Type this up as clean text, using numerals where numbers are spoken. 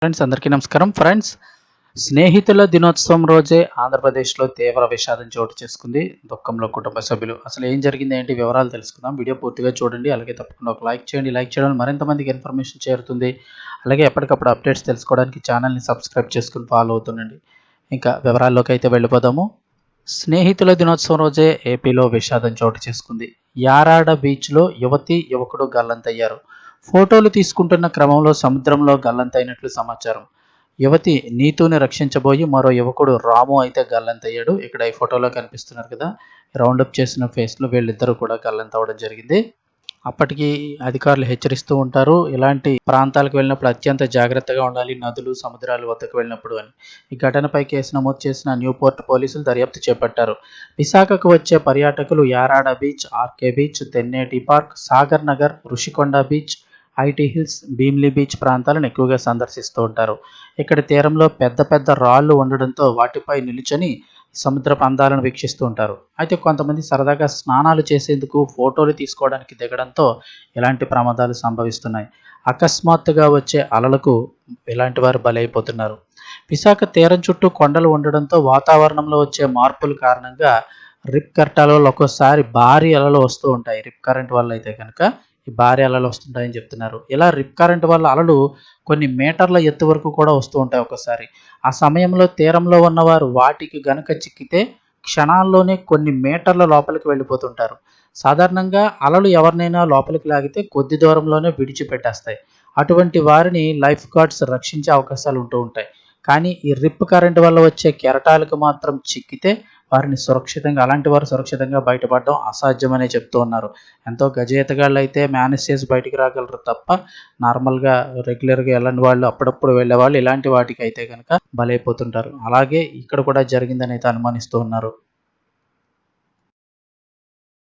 అందరికీ నమస్కారం ఫ్రెండ్స్. స్నేహితుల దినోత్సవం రోజే ఆంధ్రప్రదేశ్లో తీవ్ర విషాదం చోటు చేసుకుంది. దుఃఖంలో కుటుంబ సభ్యులు. అసలు ఏం జరిగింది, ఏంటి వివరాలు తెలుసుకుందాం. వీడియో పూర్తిగా చూడండి. అలాగే తప్పకుండా ఒక లైక్ చేయండి. లైక్ చేయడం మరింత మందికి ఇన్ఫర్మేషన్ చేరుతుంది. అలాగే ఎప్పటికప్పుడు అప్డేట్స్ తెలుసుకోవడానికి ఛానల్ని సబ్స్క్రైబ్ చేసుకుని ఫాలో అవుతుండండి. ఇంకా వివరాల్లోకి అయితే వెళ్ళిపోదాము. స్నేహితుల దినోత్సవం రోజే ఏపీలో విషాదం చోటు చేసుకుంది. యారాడ బీచ్లో యువతి యువకుడు గల్లంతయ్యారు. ఫోటోలు తీసుకుంటున్న క్రమంలో సముద్రంలో గల్లంతైనట్లు సమాచారం. యువతి నీతుని రక్షించబోయి మరో యువకుడు రాము అయితే గల్లంతయ్యాడు. ఇక్కడ ఈ ఫోటోలో కనిపిస్తున్నారు కదా, రౌండప్ చేసిన ఫేస్లో వీళ్ళిద్దరూ కూడా గల్లంతవడం జరిగింది. అప్పటికి అధికారులు హెచ్చరిస్తూ ఉంటారు, ఇలాంటి ప్రాంతాలకు వెళ్ళినప్పుడు అత్యంత జాగ్రత్తగా ఉండాలి, నదులు సముద్రాల వద్దకు వెళ్ళినప్పుడు అని. ఈ ఘటనపై కేసు నమోదు చేసిన న్యూపోర్ట్ పోలీసులు దర్యాప్తు చేపట్టారు. విశాఖకు వచ్చే పర్యాటకులు Yarada beach, RK beach, Tenneti park, Sagar Nagar, Rushikonda beach, IT hills, Bheemili beach ప్రాంతాలను ఎక్కువగా సందర్శిస్తూ ఉంటారు. ఇక్కడ తీరంలో పెద్ద పెద్ద రాళ్లు ఉండడంతో వాటిపై నిలుచొని సముద్రపు అందాలను వీక్షిస్తూ ఉంటారు. అయితే కొంతమంది సరదాగా స్నానాలు చేసేందుకు ఫోటోలు తీసుకోవడానికి దిగడంతో ఇలాంటి ప్రమాదాలు సంభవిస్తున్నాయి. అకస్మాత్తుగా వచ్చే అలలకు ఇలాంటి వారు బలైపోతున్నారు. విశాఖ తీరం చుట్టూ కొండలు ఉండడంతో వాతావరణంలో వచ్చే మార్పుల కారణంగా రిప్ కర్టాలలో ఒక్కోసారి భారీ అలలు వస్తూ ఉంటాయి. రిప్ కరెంట్ వల్ల అయితే కనుక ఈ భారీ అలలు వస్తుంటాయని చెప్తున్నారు. ఇలా రిప్ కరెంట్ వల్ల అలలు కొన్ని మీటర్ల ఎత్తు వరకు కూడా వస్తూ ఉంటాయి ఒక్కోసారి. ఆ సమయంలో తీరంలో ఉన్నవారు వాటికి గనక చిక్కితే క్షణాల్లోనే కొన్ని మీటర్ల లోపలికి వెళ్ళిపోతుంటారు. సాధారణంగా అలలు ఎవరినైనా లోపలికి లాగితే కొద్ది దూరంలోనే విడిచిపెట్టేస్తాయి. అటువంటి వారిని లైఫ్ గార్డ్స్ రక్షించే అవకాశాలు ఉంటూ ఉంటాయి. కానీ ఈ రిప్ కరెంట్ వల్ల వచ్చే కెరటాలకు మాత్రం చిక్కితే అలాంటి వారు సురక్షితంగా బయటపడడం అసాధ్యమనే చెప్తూ ఉన్నారు. ఎంతో గజేతగాళ్ళు అయితే మేనేజ్ చేసి బయటికి రాగలరు తప్ప నార్మల్గా రెగ్యులర్గా వెళ్ళని వాళ్ళు, అప్పుడప్పుడు వెళ్ళే వాళ్ళు ఇలాంటి వాటికి అయితే కనుక బలైపోతుంటారు. అలాగే ఇక్కడ కూడా జరిగిందని అయితే అనుమానిస్తూ ఉన్నారు.